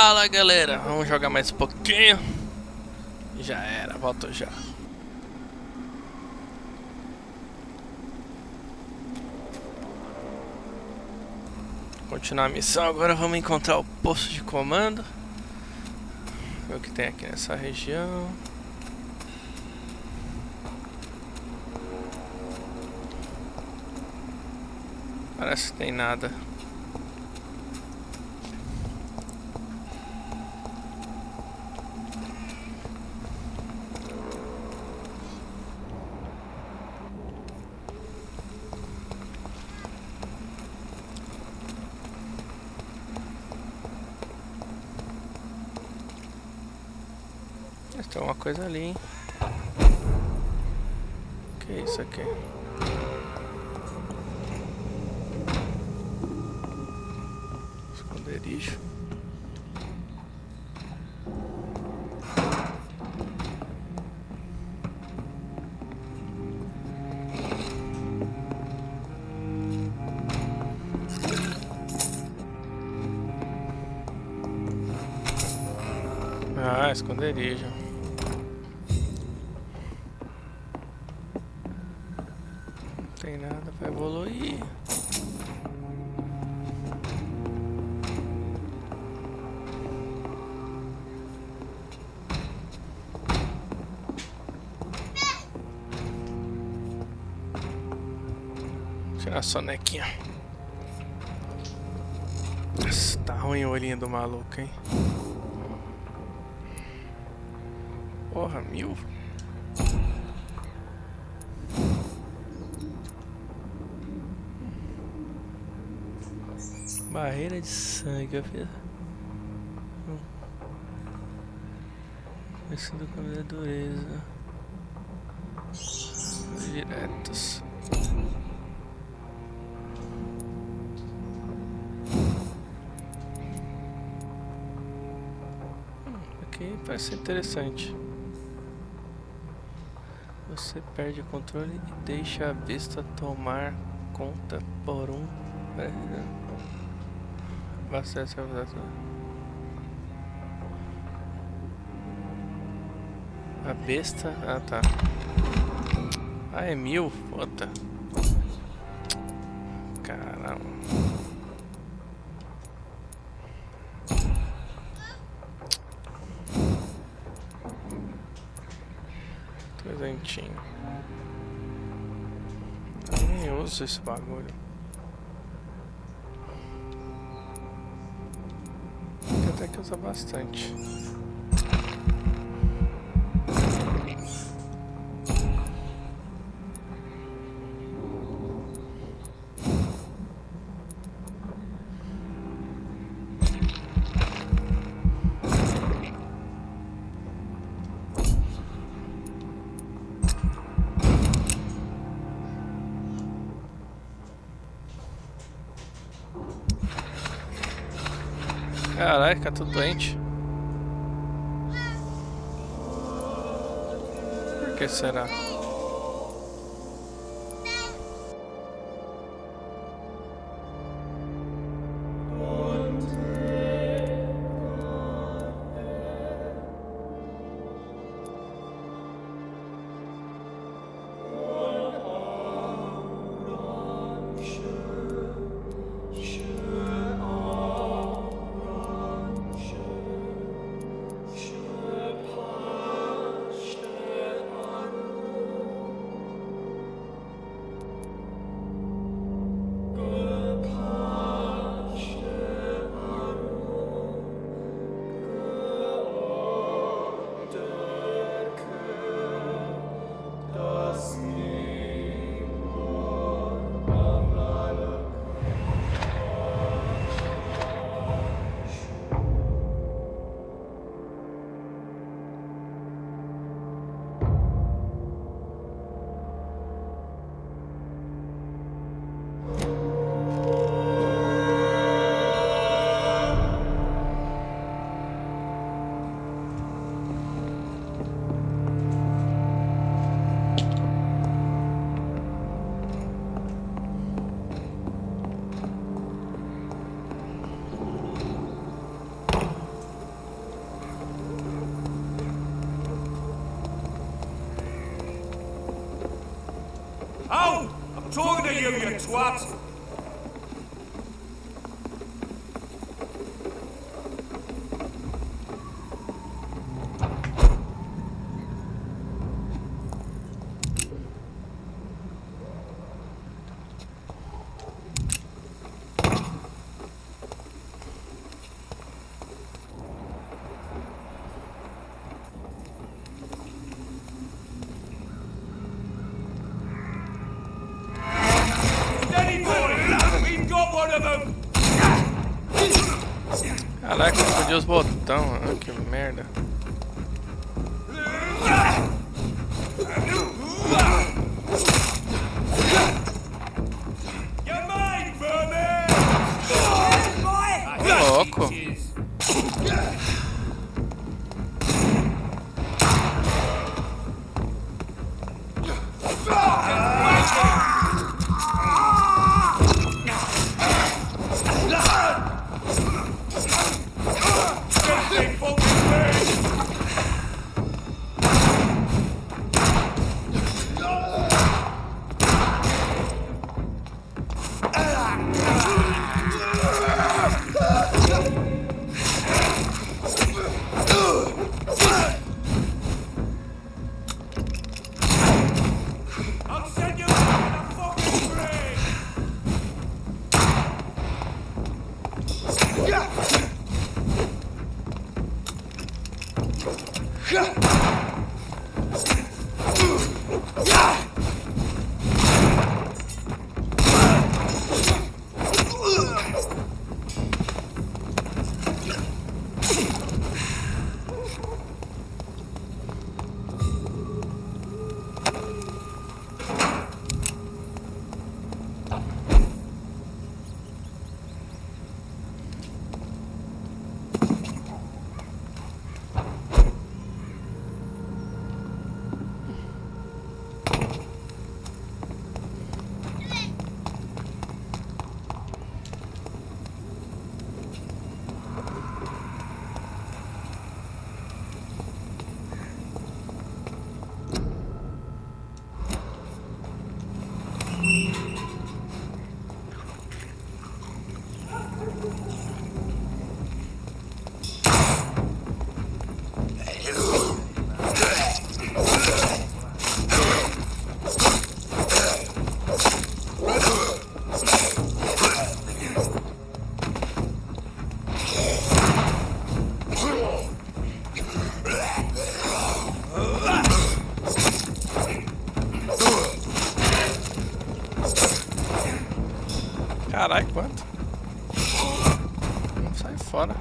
Fala galera, vamos jogar mais um pouquinho. Já era, volto já. Continuar a missão, agora vamos encontrar o posto de comando. Ver o que tem aqui nessa região. Parece que tem nada. Tem uma coisa ali, hein? Que é isso aqui? Esconderijo. Ah, esconderijo. Não tem nada pra evoluir. Tirar a sonequinha. Nossa, tá ruim o olhinho do maluco, hein? Porra, 1000. Barreira de sangue, eu fiz. Conhecido como a dureza. Diretos. Aqui parece ser interessante. Você perde o controle e deixa a vista tomar conta por um. Abastece a vida. A besta. Ah, tá. Ah, é 1000? Puta. Caramba. Presentinho. Eu nem uso esse bagulho. Tem até que usa bastante. Caralho, fica tudo doente. Por que será? after you, you twat! Caraca, não podia os botões, que merda. Louco. Caralho, quanto? Sai fora.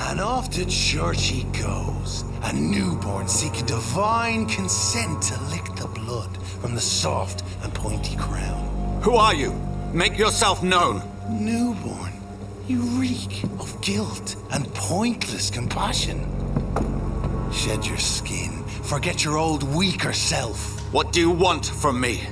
And off to church he goes, a newborn seeking divine consent to lick the blood from the soft and pointy crown. Who are you? Make yourself known. Newborn, you reek of guilt and pointless compassion. Shed your skin, forget your old weaker self. What do you want from me?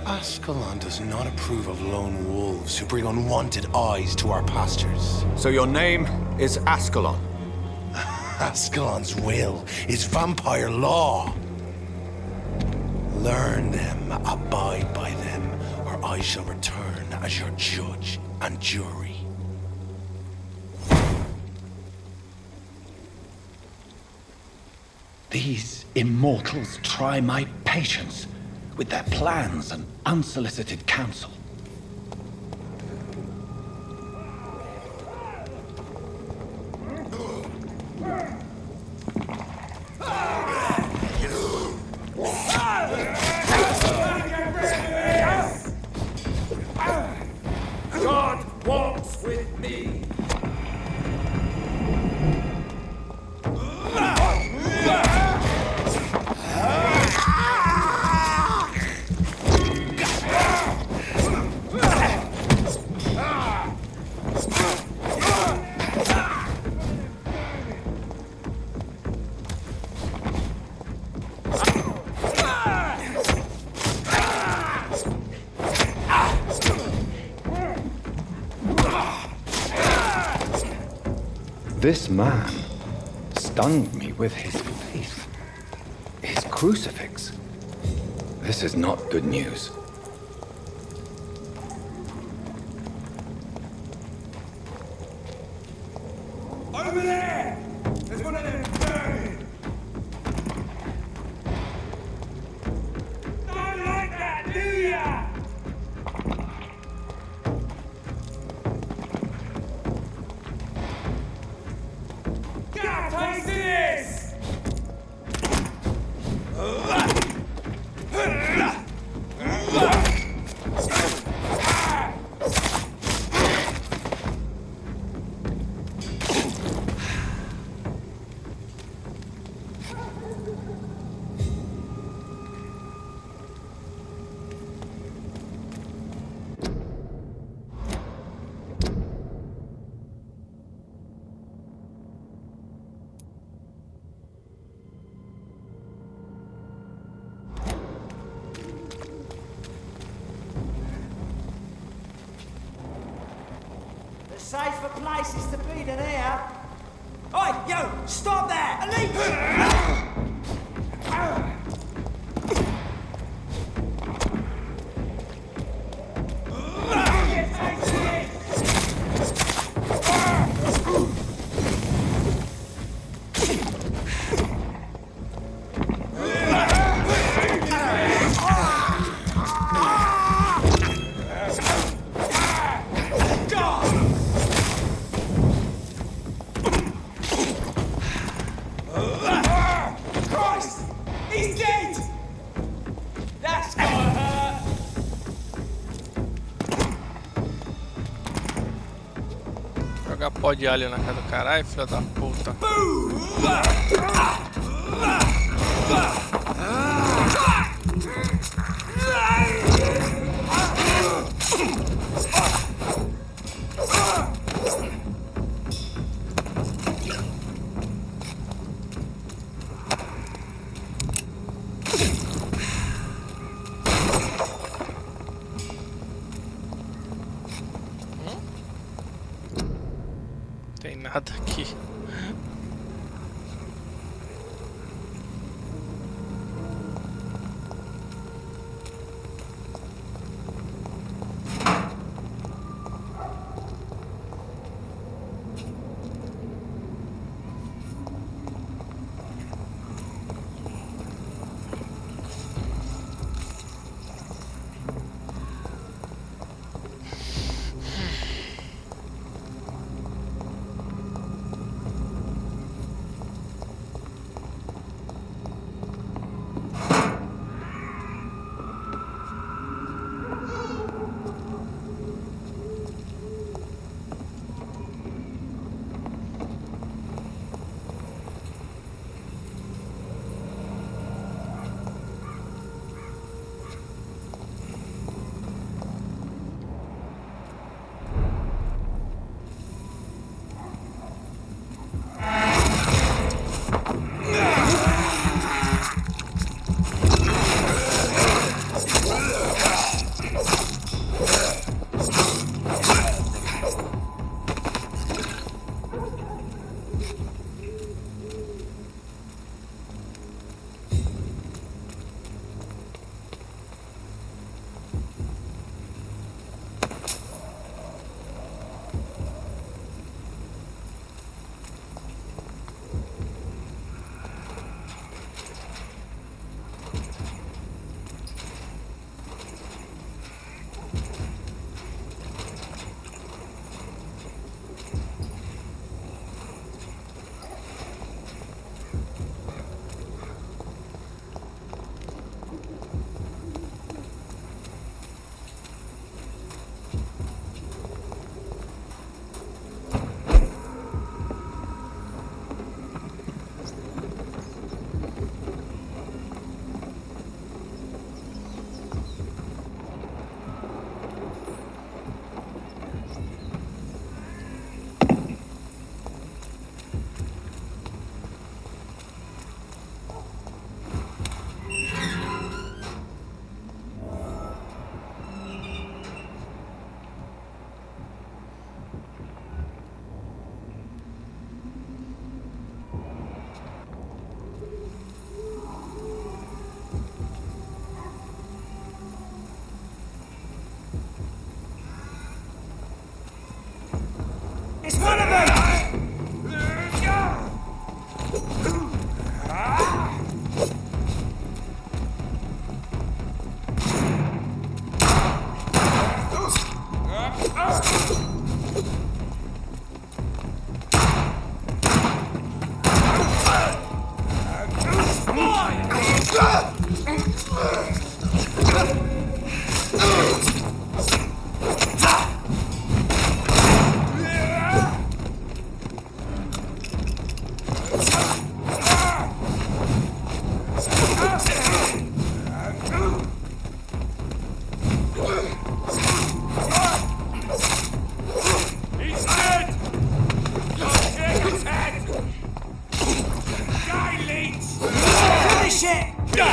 Ascalon does not approve of lone wolves who bring unwanted eyes to our pastures. So your name is Ascalon? Ascalon's will is vampire law. Learn them, abide by them, or I shall return as your judge and jury. These immortals try my patience with their plans and unsolicited counsel. God walks with me. This man stunned me with his faith. His crucifix. This is not good news. Over there! There's one of them burning! Don't like that, do ya? Get a taste of this! Safer places to be than here. Oi, yo, stop there! Elite! Jogar pó de alho na cara do caralho, filho da puta. Tem nada aqui.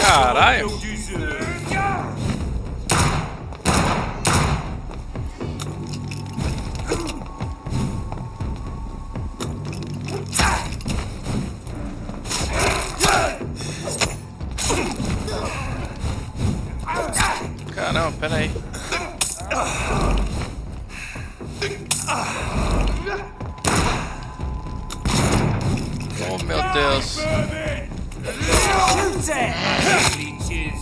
Caralho! Caramba, pera aí. Oh meu Deus. Shoot it! Leeches.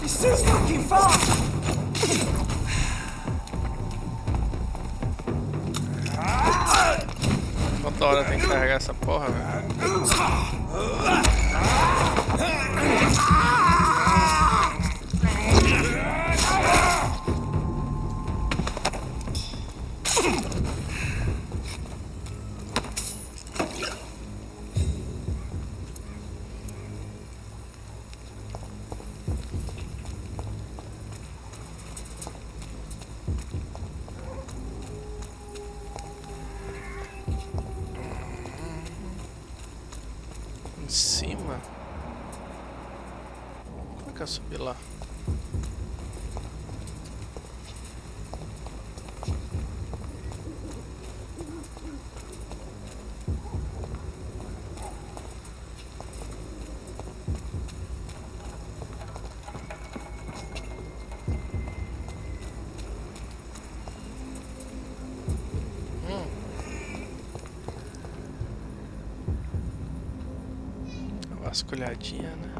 It's too fucking far! Quanta hora tem que carregar essa porra, velho? Em cima? Como é que eu subi lá? Vasculhadinha, né?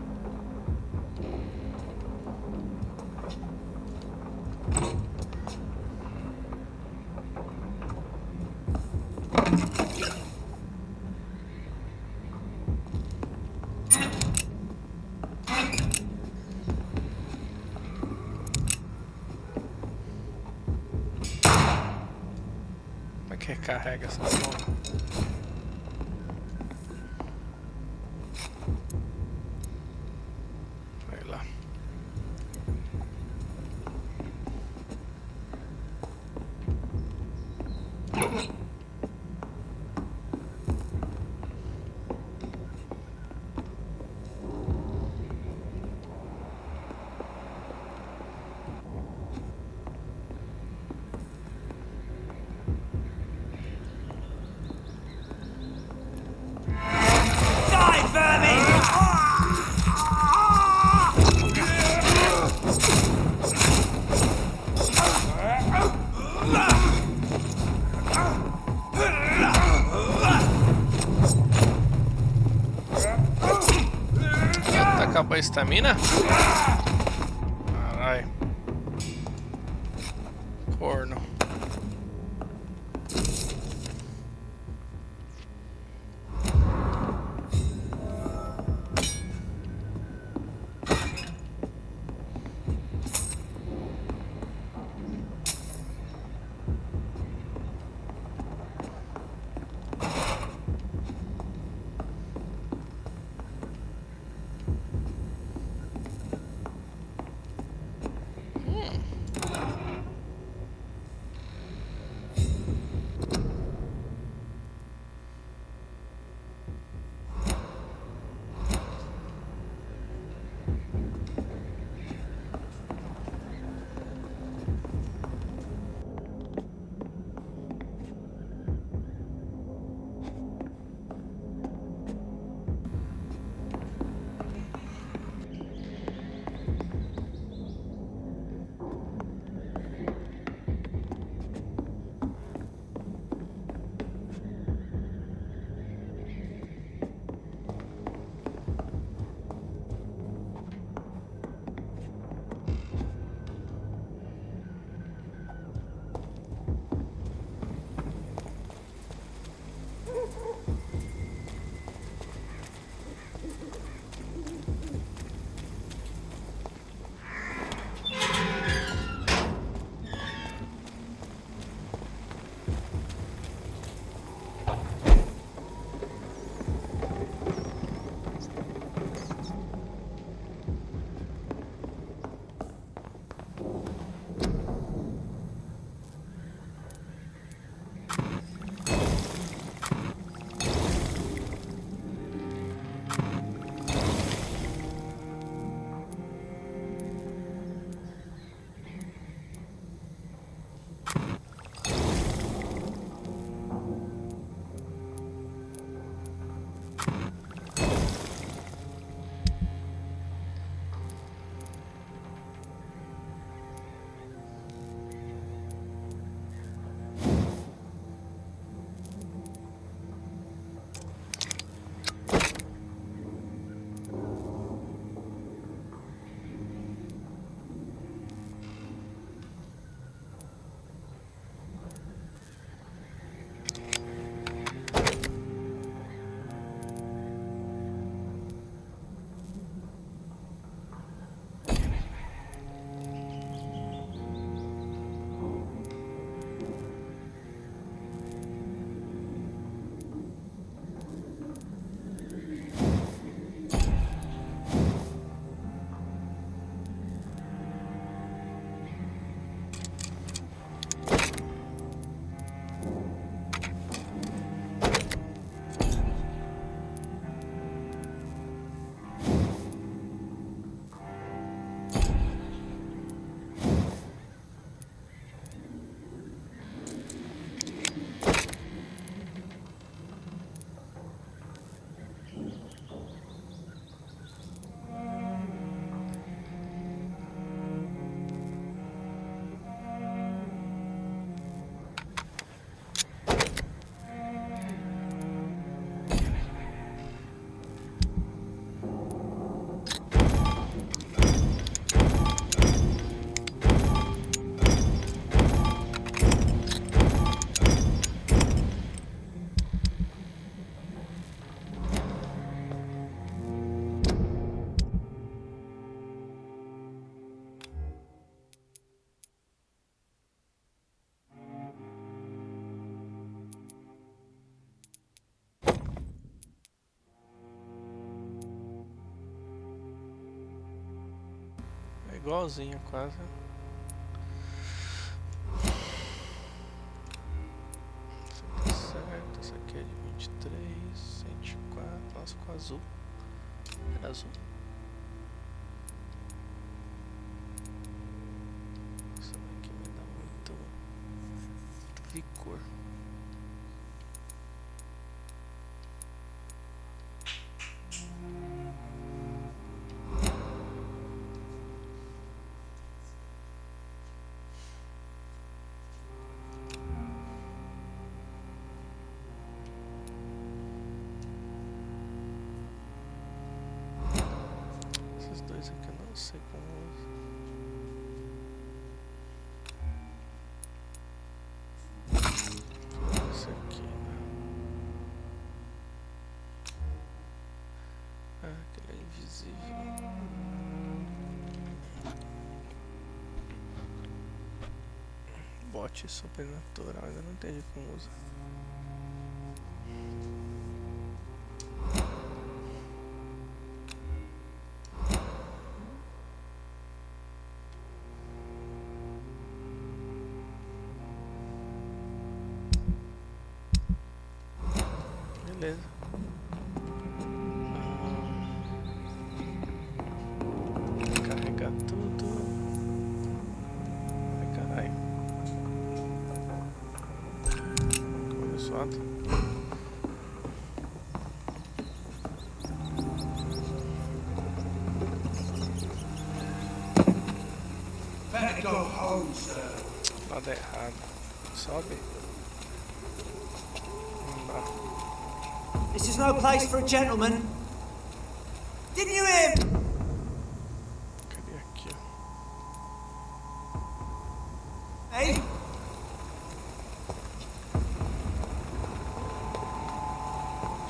Como é que recarrega essa porra? Vai lá. Die, vermin! Eita, acabou a estamina? Caralho. Corno. igualzinha quase. Tá certo, essa aqui é de 23, 104, nossa, com azul. Era azul. Essa daqui me dá muito vigor. Esses dois aqui eu não sei como usa. Esse aqui, né? Ah, aquele é invisível. Bote sobrenatural, ainda não entendi como usa. Beleza. Carregar tudo. Ai, caralho. Começou a... Better go home, sir. Lado errado. Sobe. Não dá. This is no place for a gentleman. Didn't you hear? Cadê aqui, ó? Hey?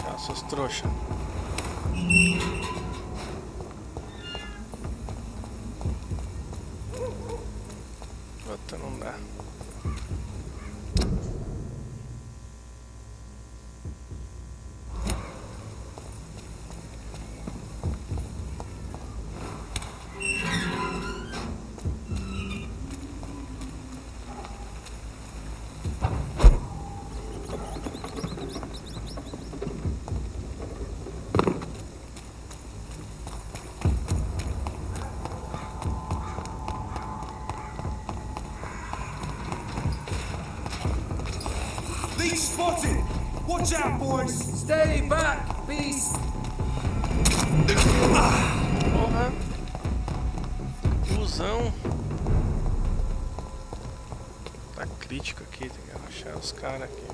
Tchau, seus trouxa. Outra não dá. Leech spotted! Watch out, boys! Stay back, beast! Porra. Ilusão. Tá crítico aqui, tem que achar os caras aqui.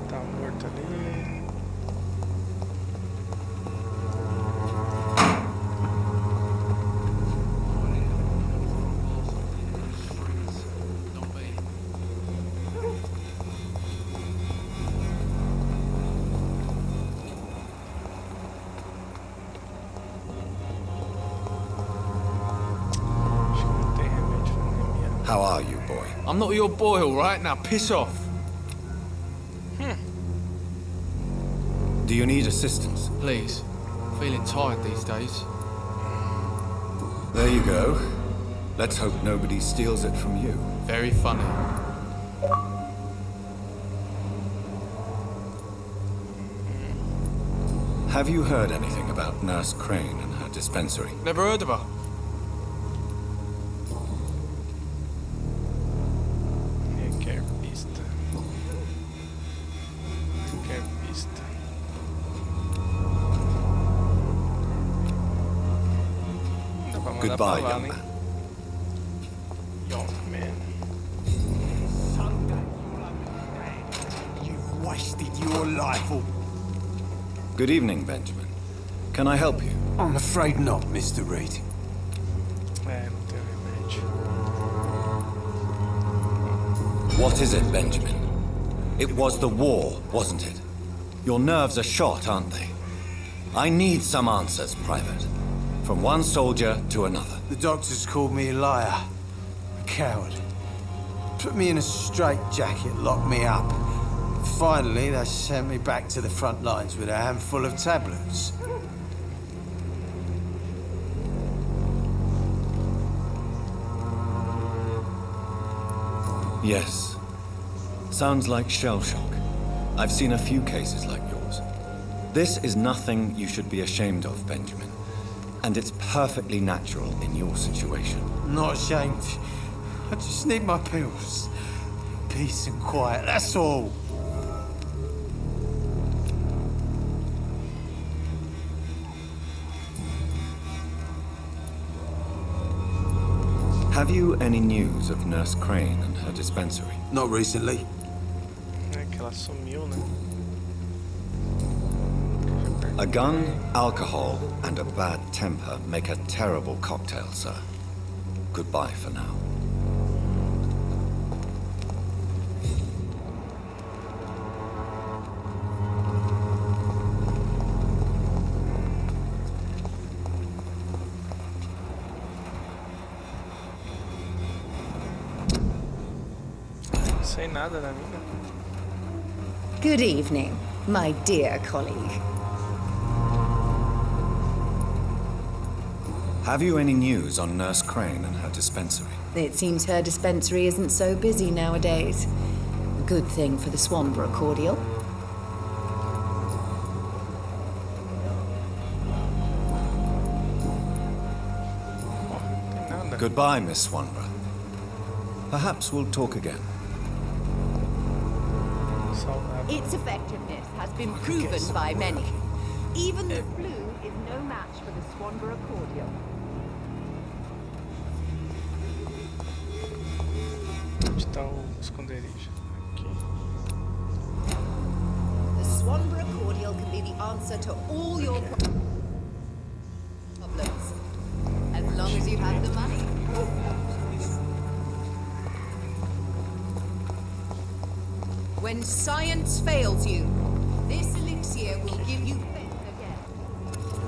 Tá morto ali. Acho que não tem remédio pra anemia. How are you, boy? I'm not your boy, alright? Now piss off. Do you need assistance? Please. Feeling tired these days. There you go. Let's hope nobody steals it from you. Very funny. Have you heard anything about Nurse Crane and her dispensary? Never heard of her. Requer pista. Requer pista. Dá pra mandar Goodbye, pra lá, young né? man. Young man. You've wasted your life all... Good evening, Benjamin. Can I help you? I'm afraid not, Mr. Reed. É, não tem remédio. What is it, Benjamin? It was the war, wasn't it? Your nerves are shot, aren't they? I need some answers, Private. From one soldier to another. The doctors called me a liar. A coward. Put me in a straitjacket, locked me up. Finally, they sent me back to the front lines with a handful of tablets. Yes. Sounds like shell shock. I've seen a few cases like yours. This is nothing you should be ashamed of, Benjamin. And it's perfectly natural in your situation. Not ashamed. I just need my pills. Peace and quiet, that's all. Have you any news of Nurse Crane and her dispensary? Not recently. É que ela sumiu, né? A gun, alcohol, and a bad temper make a terrible cocktail, sir. Goodbye for now. Não sei nada da mina. Good evening, my dear colleague. Have you any news on Nurse Crane and her dispensary? It seems her dispensary isn't so busy nowadays. Good thing for the Swanborough cordial. Tem nada. Goodbye, Miss Swanborough. Perhaps we'll talk again. Saudável. Its effectiveness has been proven by many. Even the flu is no match for the Swanborough cordial. Onde tá o esconderijo? Aqui. The Swanborough cordial can be the answer to all your problems. As long as you have the money. When science fails you, this elixir will give you faith again.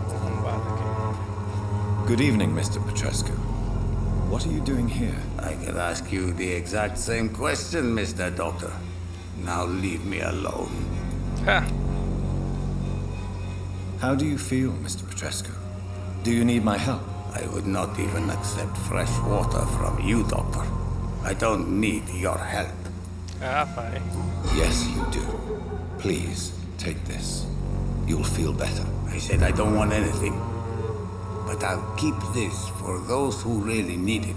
Arrombado aqui. Good evening, Mr. Petrescu. What are you doing here? I can ask you the exact same question, Mr. Doctor. Now leave me alone. Ha! How do you feel, Mr. Petrescu? Do you need my help? I would not even accept fresh water from you, Doctor. I don't need your help. Ah, pai. Yes, you do. Please, take this. You'll feel better. I said I don't want anything. But I'll keep this for those who really need it.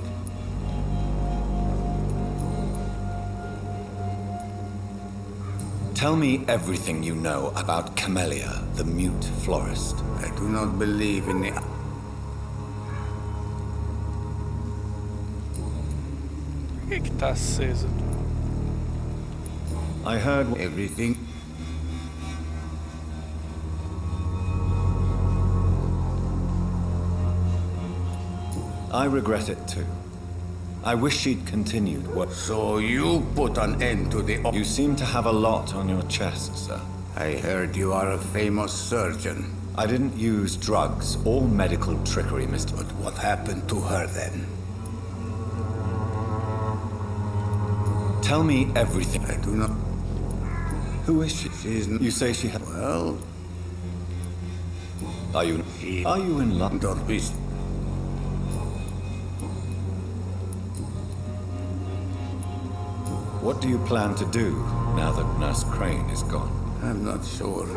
Tell me everything you know about Camellia, the mute florist. I do not believe in the... Por que que tá aceso? I heard everything. I regret it too. I wish she'd continued what... So you put an end to the... You seem to have a lot on your chest, sir. I heard you are a famous surgeon. I didn't use drugs or medical trickery, Mr. But what happened to her then? Tell me everything. I do not... Who is she? She is... You say she had... Well... Are you in love? Don't be... What do you plan to do now that Nurse Crane is gone? I'm not sure.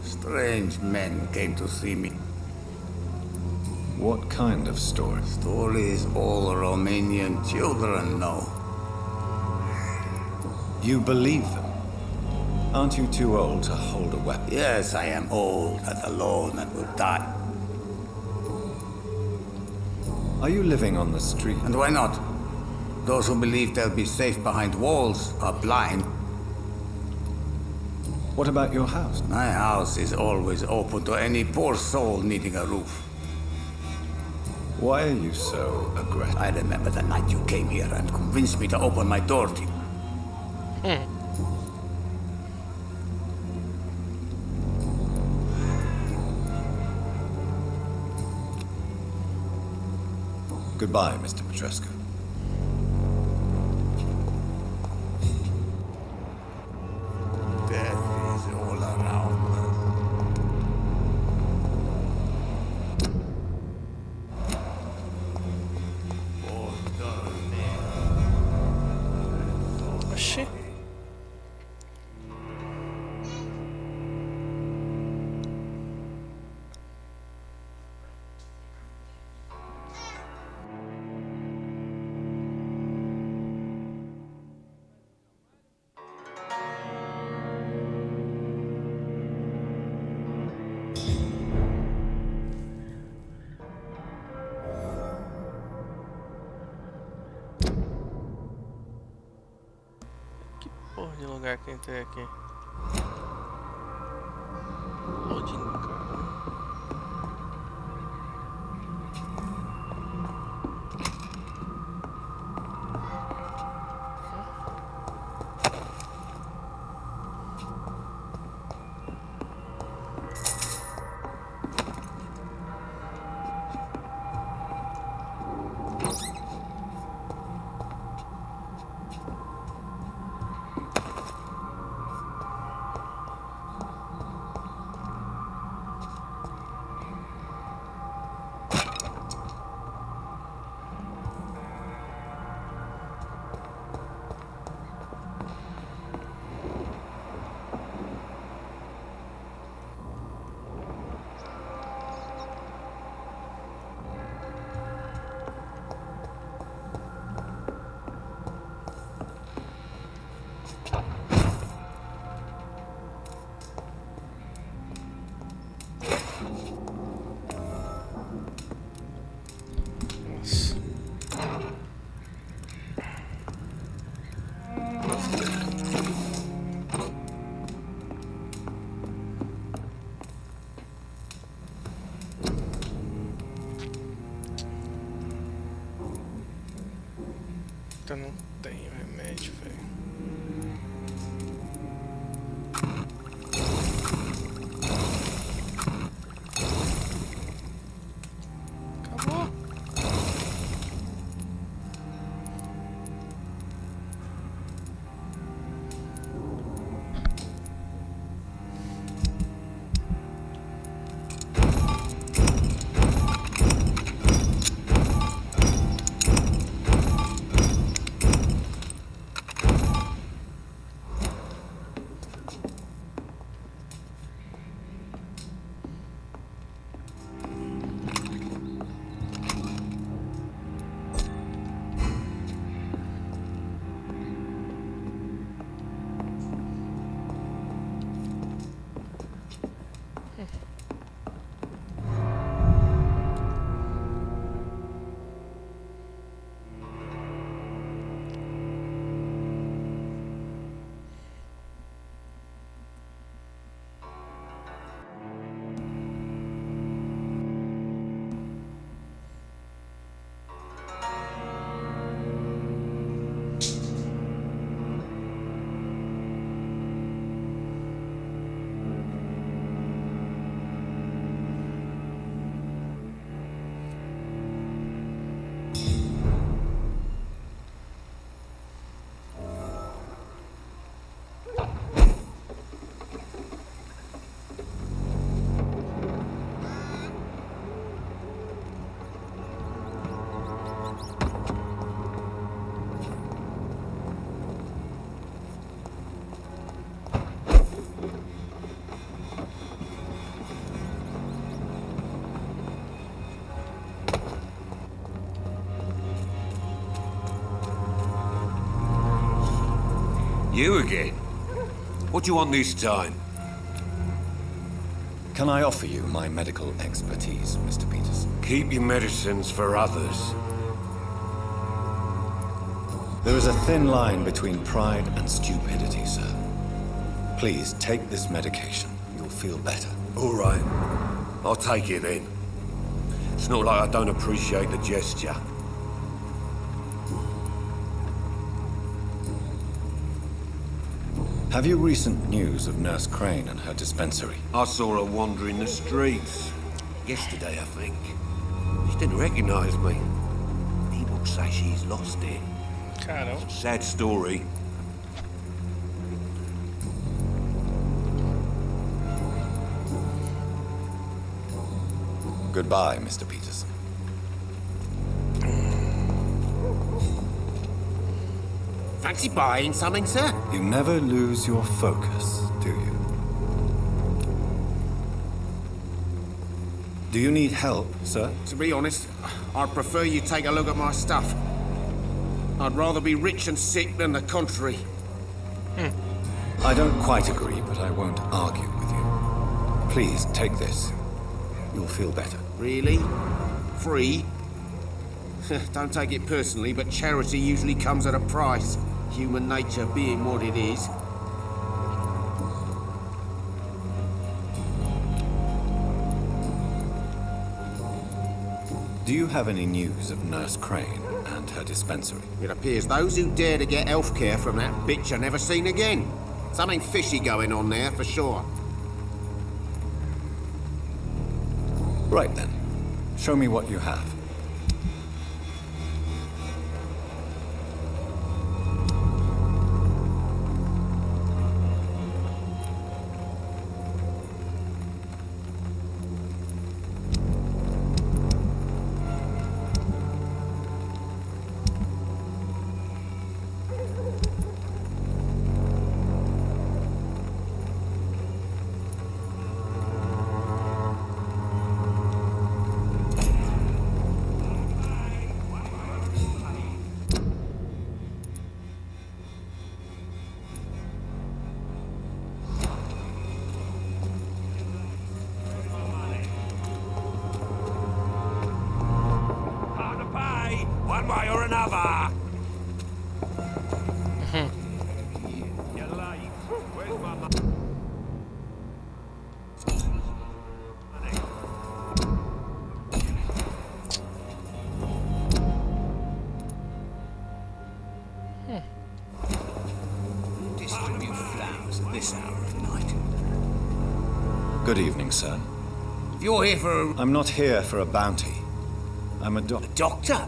Strange men came to see me. What kind of story? Stories all Romanian children know. You believe them? Aren't you too old to hold a weapon? Yes, I am old and alone and will die. Are you living on the street? And why not? Those who believe they'll be safe behind walls are blind. What about your house? My house is always open to any poor soul needing a roof. Why are you so aggressive? I remember the night you came here and convinced me to open my door to you. Goodbye, Mr. Petrescu. Death is all around. lugar que eu entrei aqui. Loading, cara. Eu não tenho remédio, velho. Acabou. You again? What do you want this time? Can I offer you my medical expertise, Mr. Peters? Keep your medicines for others. There is a thin line between pride and stupidity, sir. Please take this medication. You'll feel better. All right. I'll take it then. It's not like I don't appreciate the gesture. Have you recent news of Nurse Crane and her dispensary? I saw her wandering the streets. Yesterday, I think. She didn't recognize me. People say she's lost it. Canal. Sad story. Goodbye, Mr. Peters. Fancy buying something, sir? You never lose your focus, do you? Do you need help, sir? To be honest, I'd prefer you take a look at my stuff. I'd rather be rich and sick than the contrary. I don't quite agree, but I won't argue with you. Please, take this. You'll feel better. Really? Free? Don't take it personally, but charity usually comes at a price. Human nature being what it is. Do you have any news of Nurse Crane and her dispensary? It appears those who dare to get health care from that bitch are never seen again. Something fishy going on there, for sure. Right then. Show me what you have. One way or another. You're late. Where's my money? Distribute flowers at this hour of night. Good evening, sir. If you're here for a I'm not here for a bounty. I'm a doctor. doctor,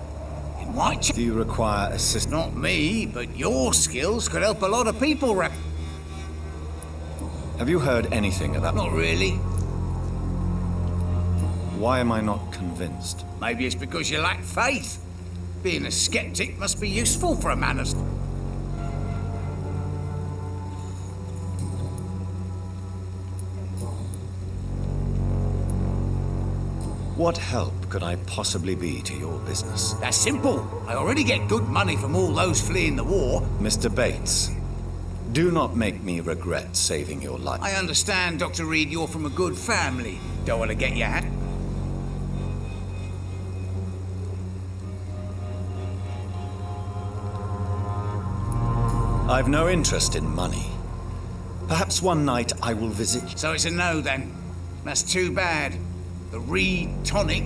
in Whitechapel. Do you require assistance? Not me, but your skills could help a lot of people. Have you heard anything about... Not really. Why am I not convinced? Maybe it's because you lack faith. Being a skeptic must be useful for a man of... What help could I possibly be to your business? That's simple. I already get good money from all those fleeing the war. Mr. Bates, do not make me regret saving your life. I understand, Dr. Reed, you're from a good family. Don't want to get your hat. I've no interest in money. Perhaps one night I will visit you. So it's a no, then. That's too bad. The Reed tonic.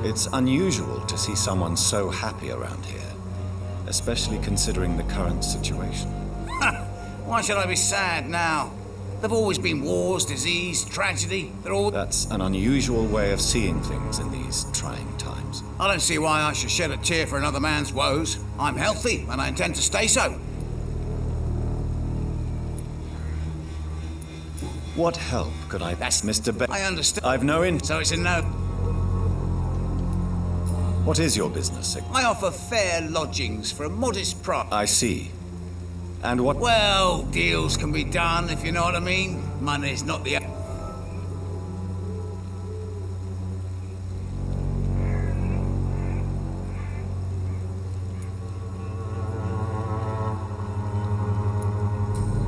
It's unusual to see someone so happy around here, especially considering the current situation. Why should I be sad now? There've always been wars, disease, tragedy. They're all... That's an unusual way of seeing things in these trying times. I don't see why I should shed a tear for another man's woes. I'm healthy, and I intend to stay so. What help could I... That's... Mr. Bates. I understand. I've no interest. So it's a no. What is your business? I offer fair lodgings for a modest price. I see. And what... Well, deals can be done, if you know what I mean. Money's not the...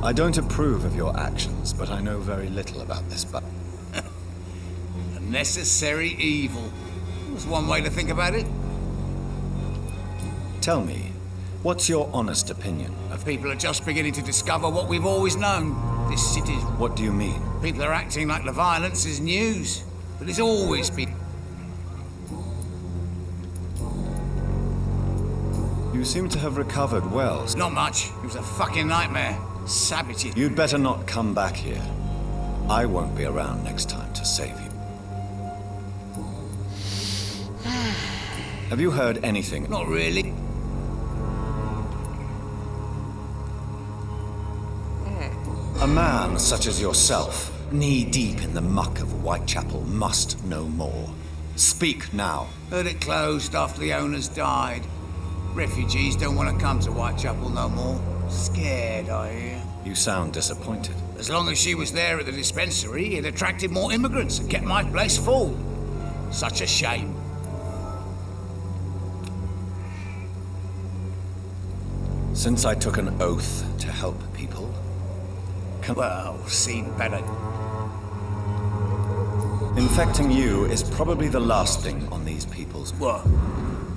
I don't approve of your actions, but I know very little about this, but... A necessary evil. That's one way to think about it. Tell me, what's your honest opinion of... People are just beginning to discover what we've always known. This city's... What do you mean? People are acting like the violence is news. But it's always been... You seem to have recovered well. Not much. It was a fucking nightmare. Savages. You'd better not come back here. I won't be around next time to save you. Have you heard anything? Not really. A man such as yourself, knee-deep in the muck of Whitechapel, must know more. Speak now. Heard it closed after the owners died. Refugees don't want to come to Whitechapel no more. Scared, I hear. You sound disappointed. As long as she was there at the dispensary, it attracted more immigrants and kept my place full. Such a shame. Since I took an oath to help people... Well, seen better. Infecting you is probably the last thing on these people's... What?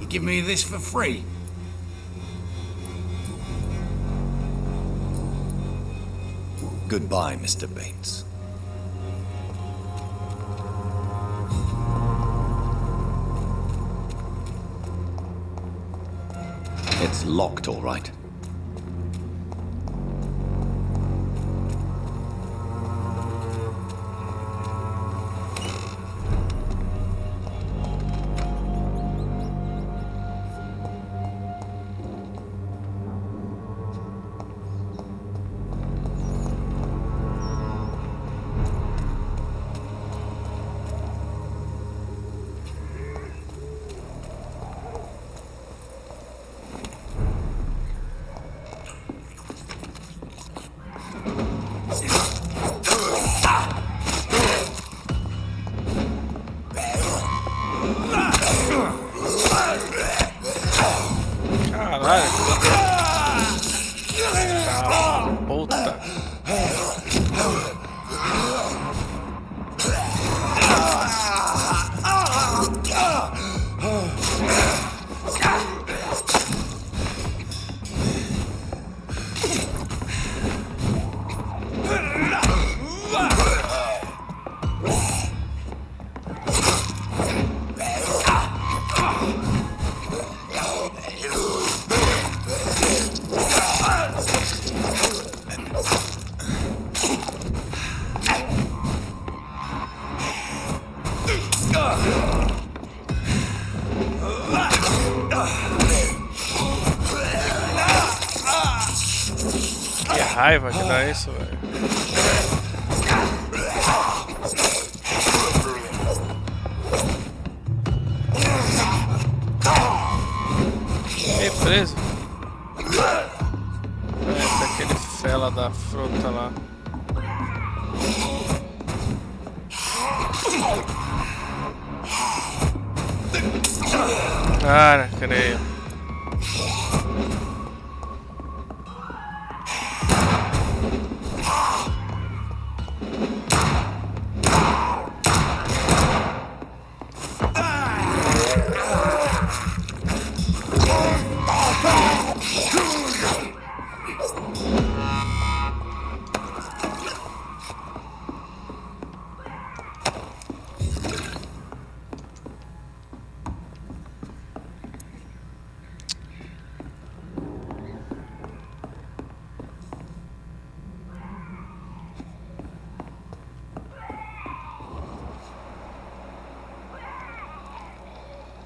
You give me this for free? Goodbye, Mr. Bates. It's locked, all right. Que raiva que dá isso, velho. Fiquei preso. É, daquele fela da fruta lá. Cara, creio.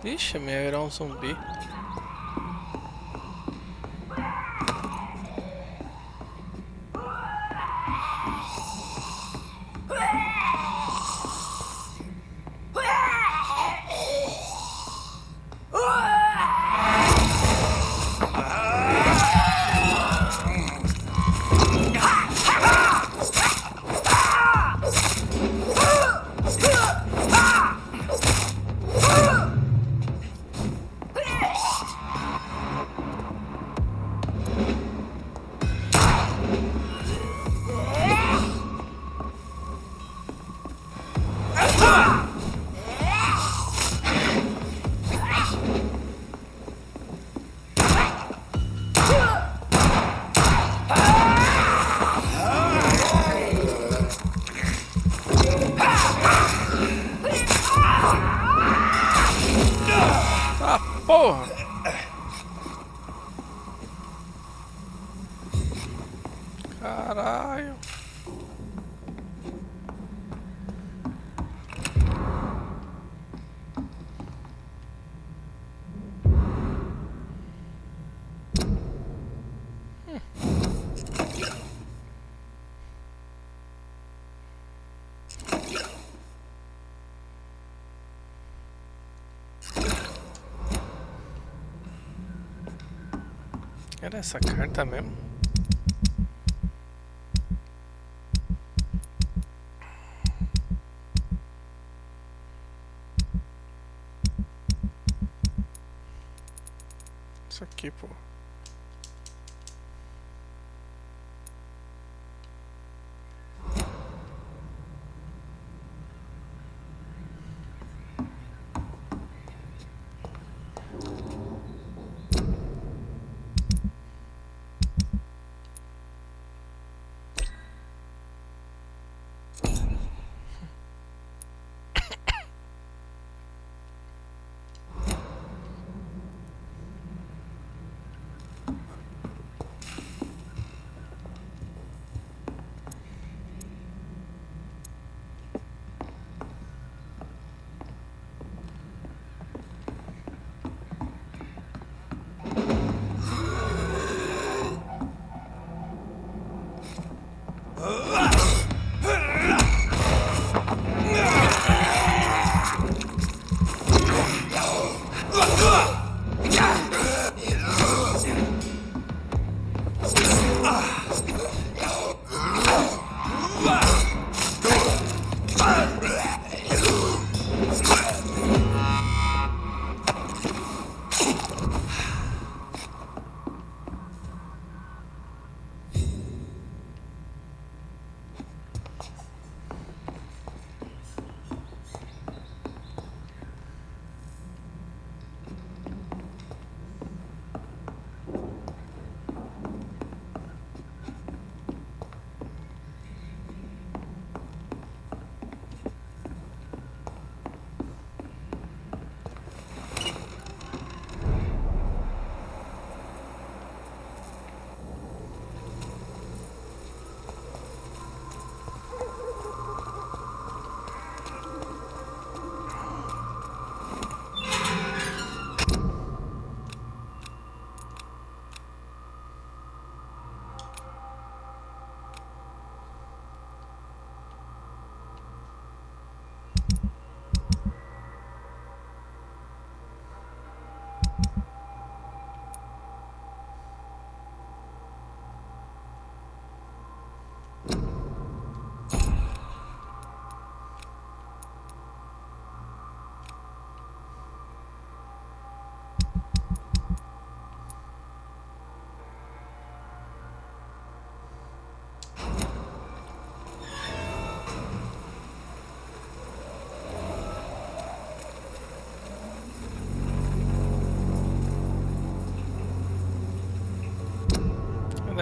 Ixi, meu era um zumbi. Porra! Caralho! Era essa carta mesmo? Isso aqui, pô.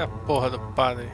Cadê a porra do padre?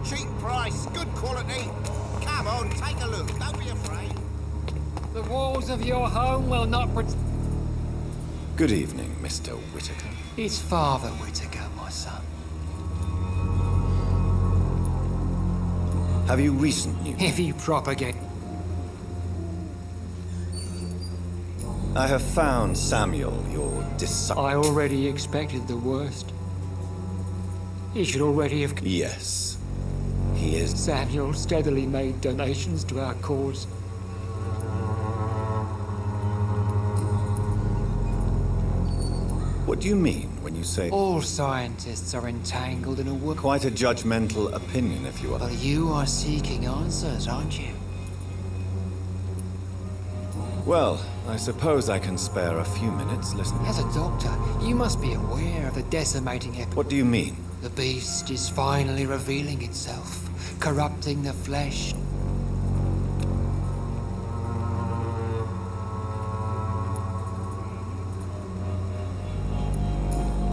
Cheap price, good quality. Come on, take a look. Don't be afraid. The walls of your home will not Good evening, Mr. Whitaker. It's Father Whitaker, my son. Have you recent news? If you propagate... I have found Samuel, your disciple. I already expected the worst. He should already have... Yes, he is. Samuel steadily made donations to our cause. What do you mean when you say... All scientists are entangled in a work... Quite a judgmental opinion, if you are. But you are seeking answers, aren't you? Well, I suppose I can spare a few minutes listening. As a doctor, you must be aware of the decimating What do you mean? The beast is finally revealing itself, corrupting the flesh.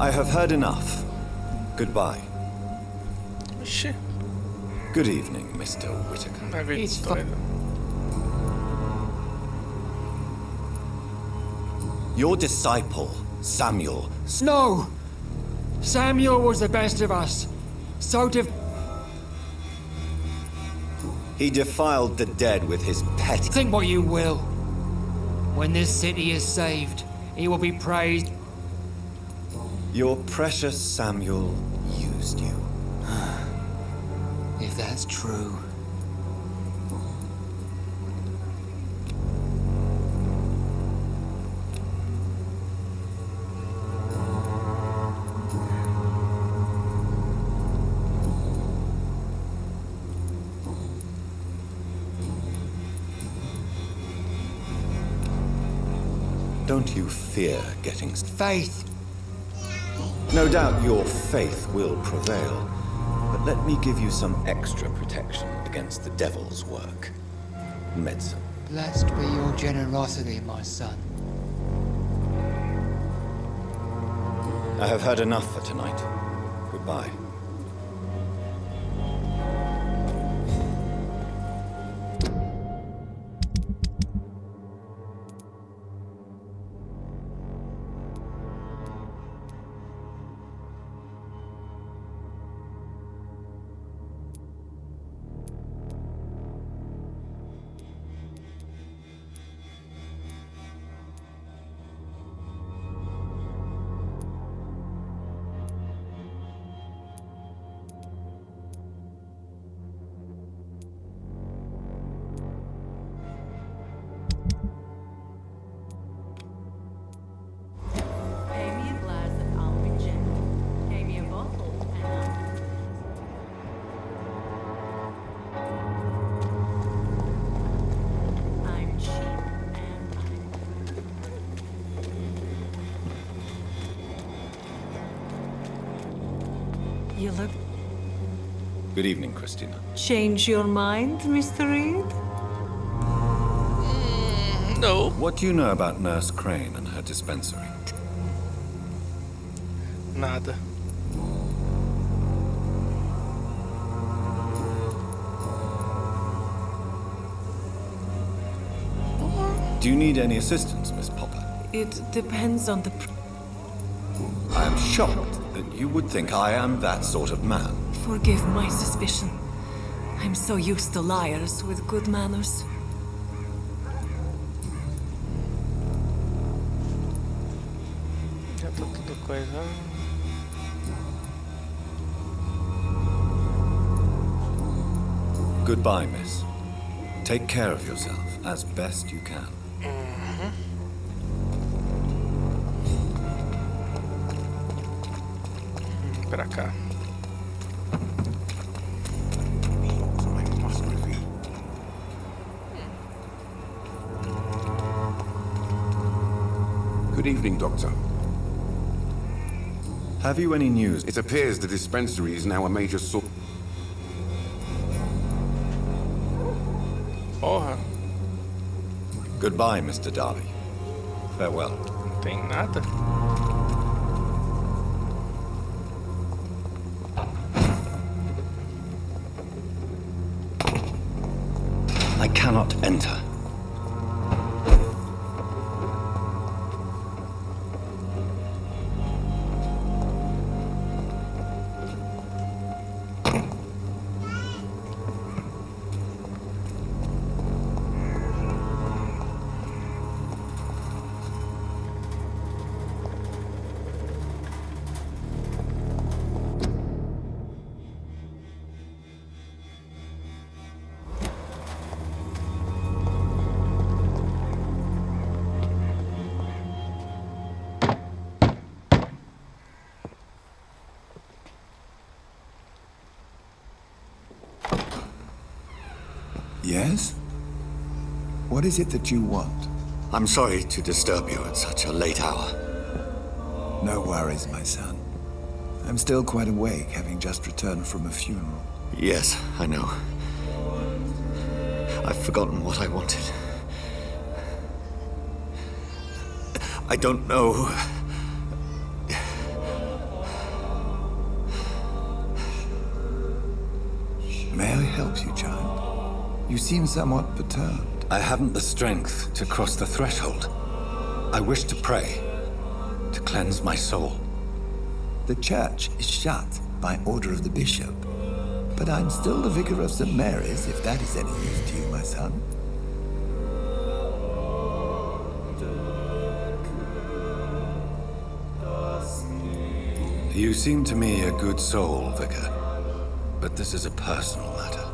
I have heard enough. Goodbye. Shit. Good evening, Mr. Whitaker. It's Your disciple, Samuel. No! Samuel was the best of us. He defiled the dead with his petty... Think what you will. When this city is saved, he will be praised. Your precious Samuel used you. If that's true. Don't you fear getting... Faith. No doubt your faith will prevail, but let me give you some extra protection. against the devil's work. Medicine. Blessed be your generosity, my son. I have heard enough for tonight. Goodbye. You look... Good evening, Christina. Change your mind, Mr. Reed? No. What do you know about Nurse Crane and her dispensary? Nada. Do you need any assistance, Miss Popper? It depends on the... I am shocked that you would think I am that sort of man. Forgive my suspicion. I'm so used to liars with good manners. Já tá tudo coisa. Goodbye, miss. Take care of yourself as best you can. Pra cá. Good evening, Doctor. Have you any news? It appears the dispensary is now a major source. Porra. Goodbye, Mr. Darby. Farewell. Não tem nada. I cannot enter. Yes? What is it that you want? I'm sorry to disturb you at such a late hour. No worries, my son. I'm still quite awake, having just returned from a funeral. Yes, I know. I've forgotten what I wanted. I don't know. May I help you, child? You seem somewhat perturbed. I haven't the strength to cross the threshold. I wish to pray, to cleanse my soul. The church is shut by order of the bishop. But I'm still the vicar of St. Mary's, if that is any use to you, my son. You seem to me a good soul, Vicar. But this is a personal matter.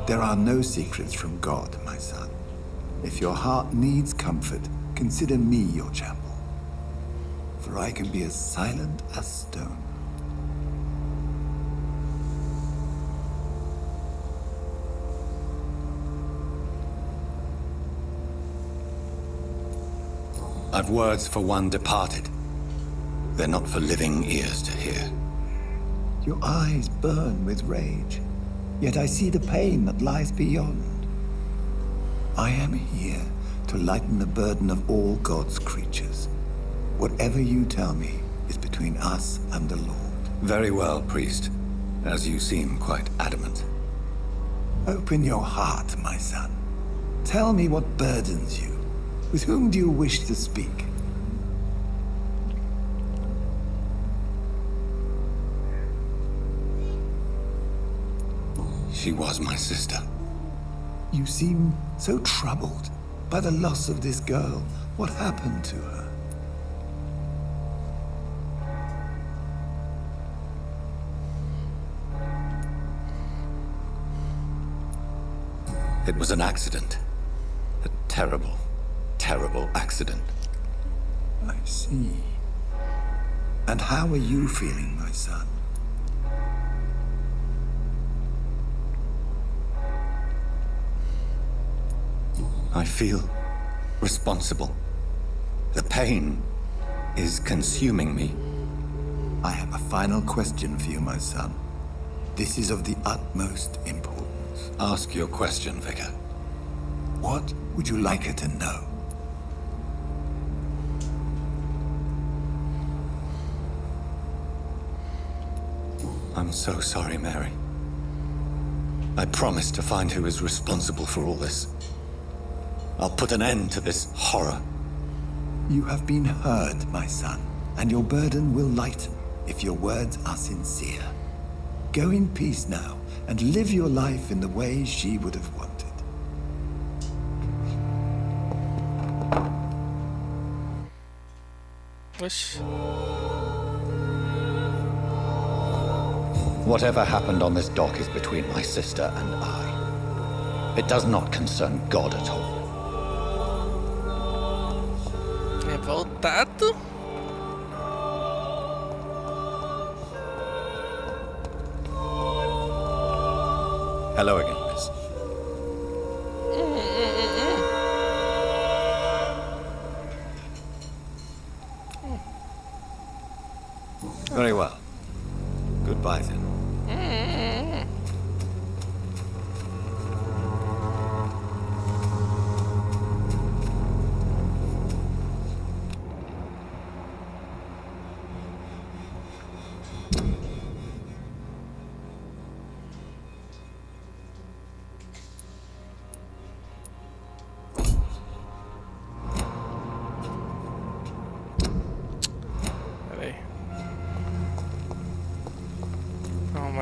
There are no secrets from God, my son. If your heart needs comfort, consider me your chapel. For I can be as silent as stone. I've words for one departed. They're not for living ears to hear. Your eyes burn with rage. yet I see the pain that lies beyond. I am here to lighten the burden of all God's creatures. Whatever you tell me is between us and the Lord. Very well, priest, as you seem quite adamant. Open your heart, my son. Tell me what burdens you. With whom do you wish to speak? She was my sister. You seem so troubled by the loss of this girl. What happened to her? It was an accident. A terrible, terrible accident. I see. And how are you feeling, my son? I feel responsible. The pain is consuming me. I have a final question for you, my son. This is of the utmost importance. Ask your question, Vicar. What would you like her to know? I'm so sorry, Mary. I promise to find who is responsible for all this. I'll put an end to this horror. You have been heard, my son, and your burden will lighten if your words are sincere. Go in peace now, and live your life in the way she would have wanted. Whatever happened on this dock is between my sister and I. It does not concern God at all. É voltado. Hello again, miss. Very well. Goodbye then.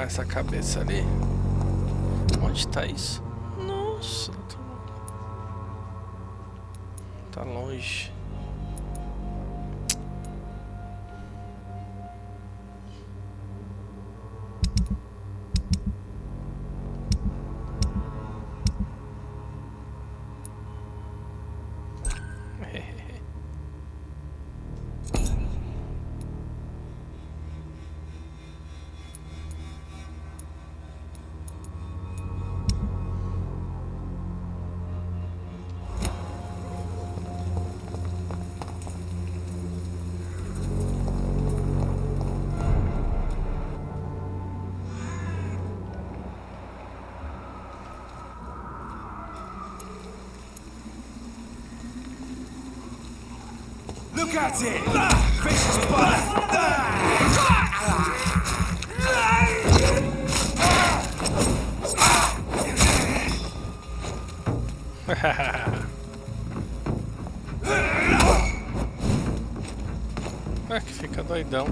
Essa cabeça ali. Onde tá isso? Nossa, tá longe. Look at it! Vicious butt! É que fica doidão.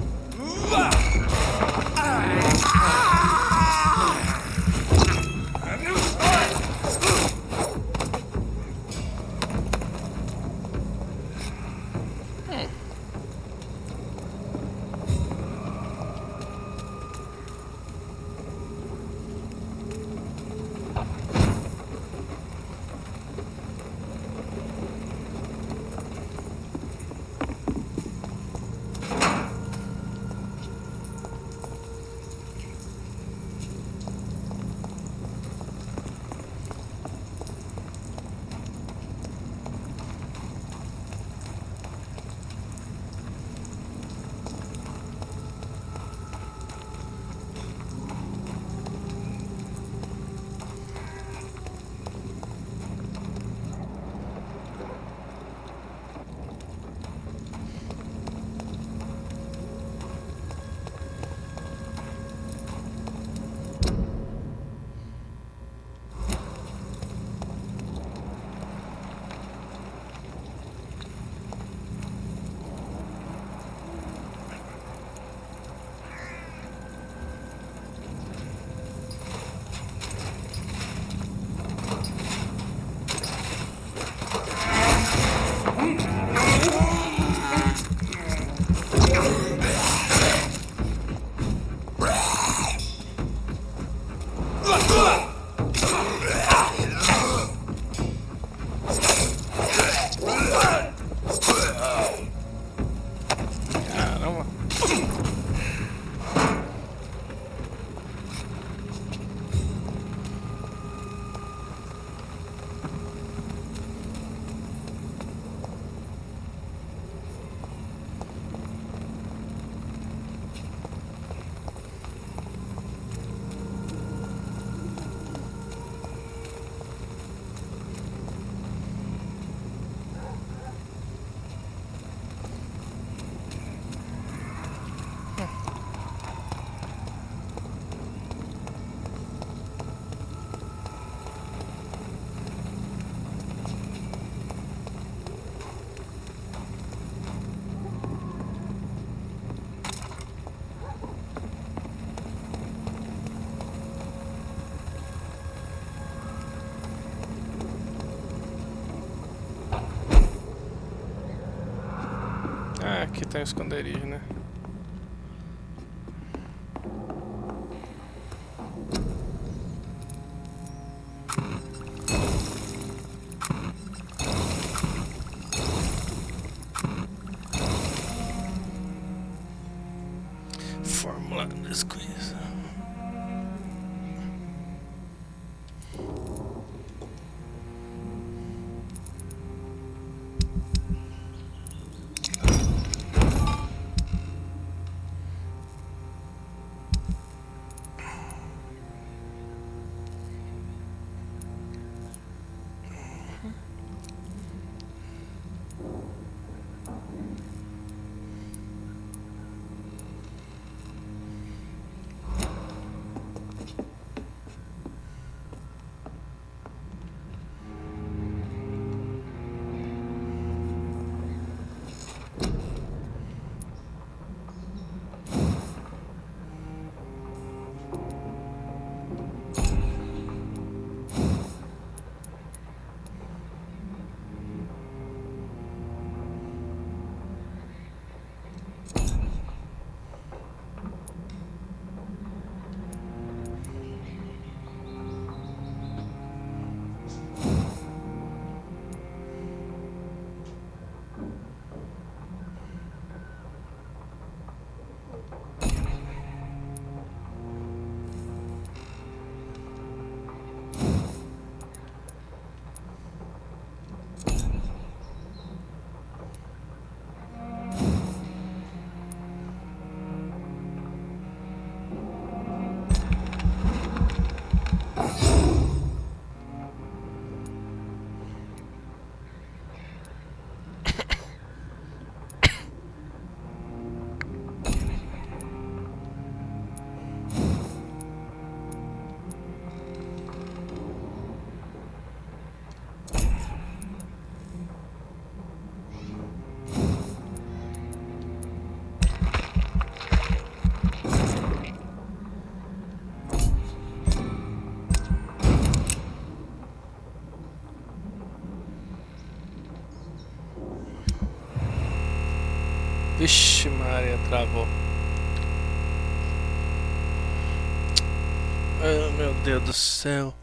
aqui tem um esconderijo, né? Fórmula desconhecida. Vixe, Maria, travou. Oh, meu Deus do céu.